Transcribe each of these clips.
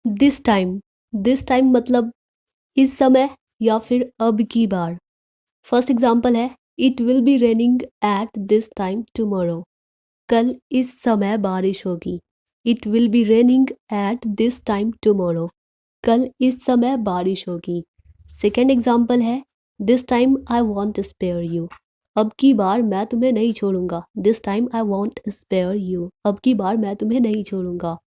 This time मतलब इस समय या फिर अब की बार। फर्स्ट एग्जांपल है, it will be raining at this time tomorrow. कल इस समय बारिश होगी। It will be raining at this time tomorrow. कल इस समय बारिश होगी। सेकेंड एग्जांपल है, this time I won't spare you. अब की बार मैं तुम्हें नहीं छोड़ूंगा। This time I won't spare you. अब की बार मैं तुम्हें नहीं छोड़ूंगा।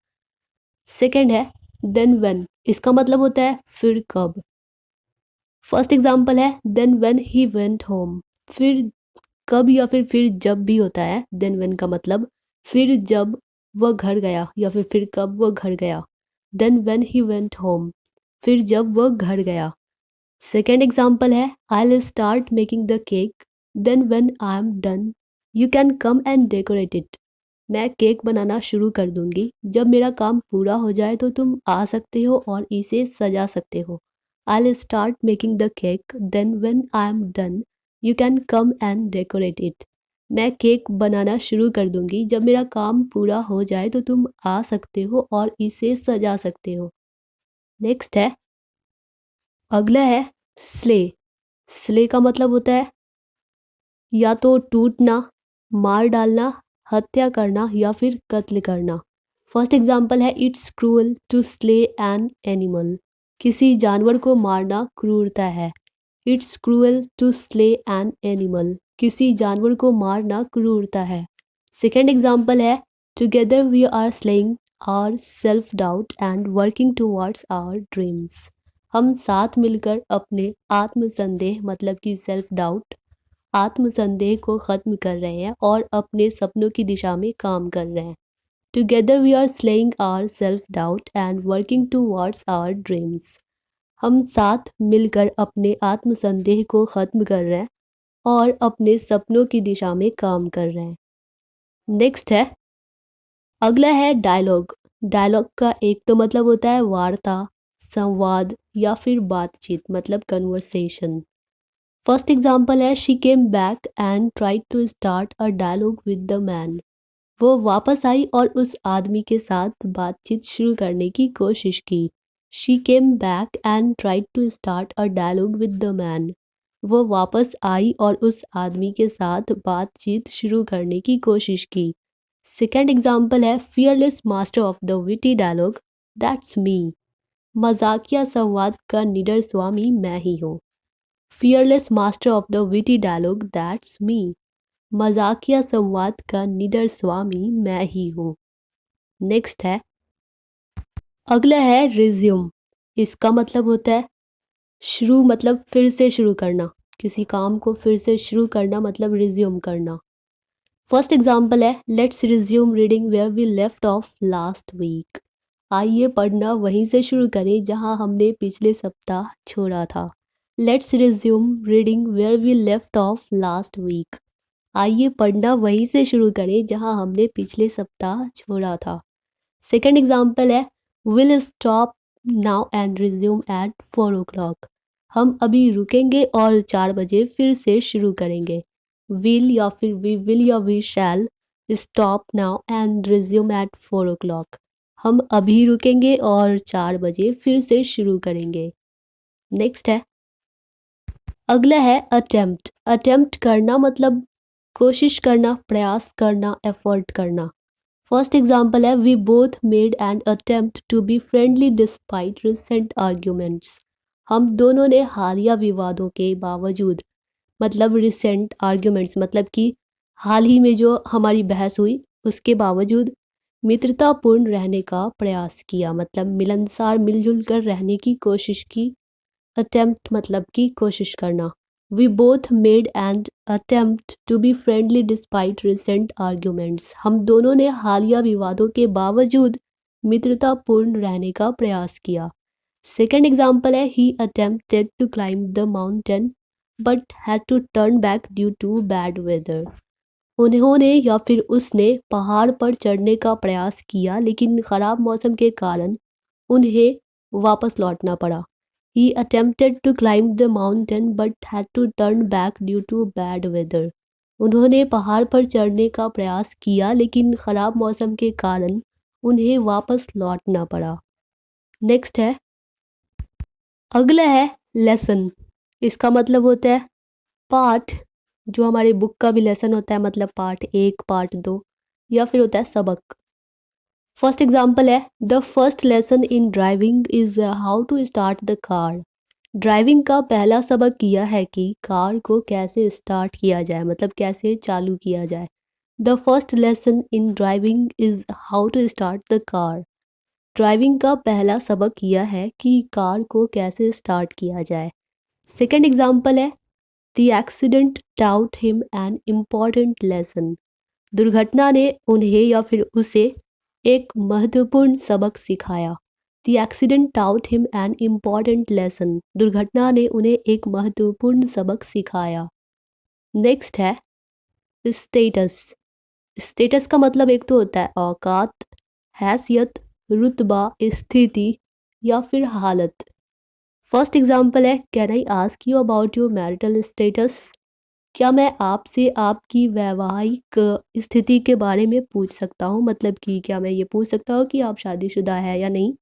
सेकेंड है, देन व्हेन। इसका मतलब होता है फिर कब। फर्स्ट एग्जांपल है, then when he went home. फिर कब या फिर जब भी होता है देन व्हेन का मतलब फिर जब वह घर गया या फिर कब वह घर गया। Then when he went home, फिर जब वह घर गया। सेकेंड एग्जांपल है, I will start making the cake then when I am done you can come and decorate it. मैं केक बनाना शुरू कर दूंगी, जब मेरा काम पूरा हो जाए तो तुम आ सकते हो और इसे सजा सकते हो। I will start making the cake then when I am done you can come and decorate it. मैं केक बनाना शुरू कर दूंगी, जब मेरा काम पूरा हो जाए तो तुम आ सकते हो और इसे सजा सकते हो। नेक्स्ट है, अगला है स्ले। स्ले का मतलब होता है या तो टूटना, मार डालना, हत्या करना या फिर कत्ल करना। फर्स्ट एग्जांपल है, it's cruel to slay an animal. किसी जानवर को मारना क्रूरता है। It's cruel to slay an animal. किसी जानवर को मारना क्रूरता है। सेकेंड एग्जांपल है, together we are slaying our self doubt and working towards our dreams. हम साथ मिलकर अपने आत्मसंदेह मतलब कि सेल्फ डाउट, आत्मसंदेह को ख़त्म कर रहे हैं और अपने सपनों की दिशा में काम कर रहे हैं। Together we are slaying our self doubt and working towards our dreams. हम साथ मिलकर अपने आत्मसंदेह को ख़त्म कर रहे हैं और अपने सपनों की दिशा में काम कर रहे हैं। नेक्स्ट है, अगला है डायलॉग। डायलॉग का एक तो मतलब होता है वार्ता, संवाद या फिर बातचीत मतलब कन्वर्सेशन। फर्स्ट एग्जाम्पल है, she came back and tried to start a dialogue with the man. वो वापस आई और उस आदमी के साथ बातचीत शुरू करने की कोशिश की। She came back and tried to start a dialogue with the man. वो वापस आई और उस आदमी के साथ बातचीत शुरू करने की कोशिश की। सेकेंड एग्जाम्पल है, fearless master of the witty dialogue that's me. मजाकिया संवाद का निडर स्वामी मैं ही हूँ। Fearless master of the witty dialogue that's me. मजाकिया संवाद का निडर स्वामी मैं ही हूँ। नेक्स्ट है, अगला है रिज्यूम। इसका मतलब होता है शुरू मतलब फिर से शुरू करना। किसी काम को फिर से शुरू करना मतलब रिज्यूम करना। फर्स्ट एग्जाम्पल है, let's resume reading where we left off last week. आइए पढ़ना वहीं से शुरू करें जहां हमने पिछले सप्ताह छोड़ा था। Let's resume reading where we left off last week. आइए पढ़ना वहीं से शुरू करें जहां हमने पिछले सप्ताह छोड़ा था। सेकेंड एग्जाम्पल है, will stop now and resume at 4 o'clock। हम अभी रुकेंगे और 4 बजे फिर से शुरू करेंगे। विल या फिर वी विल या we shall stop now and resume at 4 o'clock। हम अभी रुकेंगे और 4 बजे फिर से शुरू करेंगे। नेक्स्ट है, अगला है अटेम्प्ट। अटेम्प्ट करना मतलब कोशिश करना, प्रयास करना, एफर्ट करना। फर्स्ट एग्जाम्पल है, we both made an attempt to be friendly despite recent arguments. हम दोनों ने हालिया विवादों के बावजूद मतलब रिसेंट आर्ग्यूमेंट्स मतलब कि हाल ही में जो हमारी बहस हुई उसके बावजूद मित्रतापूर्ण रहने का प्रयास किया मतलब मिलनसार मिलजुल कर रहने की कोशिश की। अटेम्प्ट मतलब कि कोशिश करना। We both made an attempt to be friendly despite recent arguments. हम दोनों ने हालिया विवादों के बावजूद मित्रतापूर्ण रहने का प्रयास किया। सेकेंड एग्जाम्पल है, he attempted to climb the mountain but had to turn back due to bad weather. उन्होंने या फिर उसने पहाड़ पर चढ़ने का प्रयास किया लेकिन ख़राब मौसम के कारण उन्हें वापस लौटना पड़ा। He attempted to climb the mountain but had to turn back due to bad weather. उन्होंने पहाड़ पर चढ़ने का प्रयास किया लेकिन ख़राब मौसम के कारण उन्हें वापस लौटना पड़ा। नेक्स्ट है, अगला है लेसन। इसका मतलब होता है पाठ, जो हमारी बुक का भी लेसन होता है, मतलब पार्ट 1, पार्ट 2, या फिर होता है सबक। फर्स्ट एग्जाम्पल है, the first lesson in driving is how to start the car. Driving का पहला सबक यह है कि कार को कैसे स्टार्ट किया जाए, मतलब कैसे चालू किया जाए। The first lesson in driving is how to start the car. Driving का पहला सबक यह है कि कार को कैसे स्टार्ट किया जाए। सेकेंड एग्जाम्पल है, the accident taut him an important lesson. दुर्घटना ने उन्हें या फिर उसे एक महत्वपूर्ण सबक सिखाया। The accident taut him an important lesson. दुर्घटना ने उन्हें एक महत्वपूर्ण सबक सिखाया। नेक्स्ट है स्टेटस। स्टेटस का मतलब एक तो होता है औकात, हैसियत, रुतबा, स्थिति या फिर हालत। फर्स्ट एग्जाम्पल है, can I ask you about your marital status. क्या मैं आपसे आपकी वैवाहिक स्थिति के बारे में पूछ सकता हूँ, मतलब कि क्या मैं ये पूछ सकता हूँ कि आप शादीशुदा है या नहीं।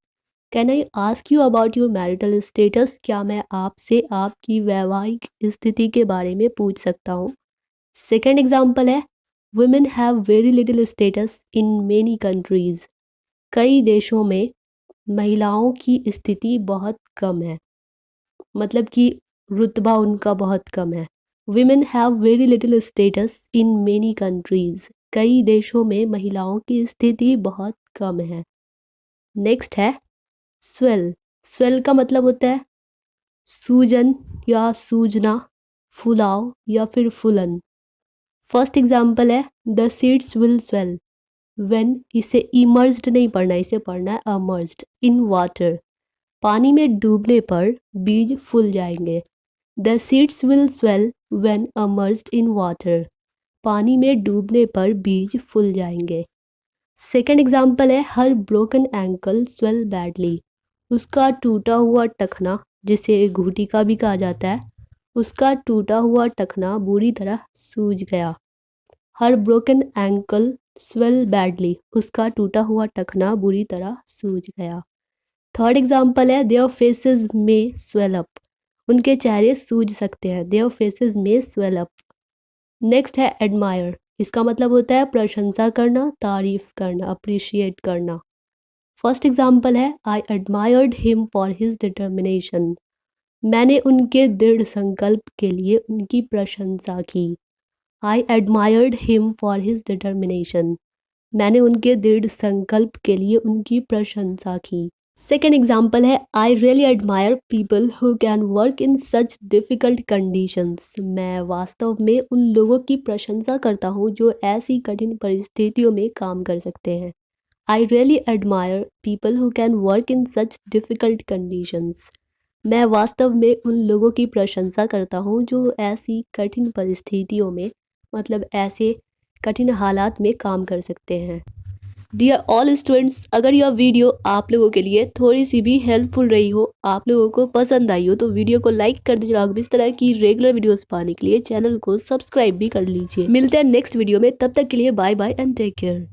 Can I ask you about your marital status. क्या मैं आपसे आपकी वैवाहिक स्थिति के बारे में पूछ सकता हूँ। सेकेंड एग्जाम्पल है, women have very little status in many countries. कई देशों में महिलाओं की स्थिति बहुत कम है, मतलब कि रुतबा उनका बहुत कम है। Women have very little status in many countries. कई देशों में महिलाओं की स्थिति बहुत कम है। नेक्स्ट है स्वेल। स्वेल का मतलब होता है सूजन या सूजना, फुलाव या फिर फुलन। फर्स्ट एग्जाम्पल है, the seeds will swell when. इसे इमर्ज्ड नहीं पढ़ना, इसे पढ़ना है अमर्ज्ड। इन वाटर, पानी में डूबने पर बीज फूल जाएंगे। The seeds will swell when emerged in water. पानी में डूबने पर बीज फूल जाएंगे। सेकेंड एग्जाम्पल है, हर ब्रोकन एंकल स्वेल बैडली। उसका टूटा हुआ टखना, जिसे घुटी का भी कहा जाता है, उसका टूटा हुआ टखना बुरी तरह सूज गया। हर ब्रोकन एंकल स्वेल बैडली। उसका टूटा हुआ टखना बुरी तरह सूज गया। थर्ड एग्जाम्पल है, देयर फेसेस में स्वेल अप। उनके चेहरे सूज सकते हैं। देयर फेसेस में स्वेल अप। नेक्स्ट है एडमायर। इसका मतलब होता है प्रशंसा करना, तारीफ करना, अप्रिशिएट करना। फर्स्ट एग्जाम्पल है, I admired him for his determination. मैंने उनके दृढ़ संकल्प के लिए उनकी प्रशंसा की। I admired him for his determination. मैंने उनके दृढ़ संकल्प के लिए उनकी प्रशंसा की। सेकेंड एग्जाम्पल है, I really admire people who can work in such difficult conditions. मैं वास्तव में उन लोगों की प्रशंसा करता हूँ जो ऐसी कठिन परिस्थितियों में काम कर सकते हैं। I really admire people who can work in such difficult conditions. मैं वास्तव में उन लोगों की प्रशंसा करता हूँ जो ऐसी कठिन परिस्थितियों में, मतलब ऐसे कठिन हालात में काम कर सकते हैं। डियर ऑल स्टूडेंट्स, अगर यह वीडियो आप लोगों के लिए थोड़ी सी भी हेल्पफुल रही हो, आप लोगों को पसंद आई हो, तो वीडियो को लाइक कर दीजिए और इस तरह की रेगुलर वीडियोस पाने के लिए चैनल को सब्सक्राइब भी कर लीजिए। मिलते हैं नेक्स्ट वीडियो में, तब तक के लिए bye bye and take care.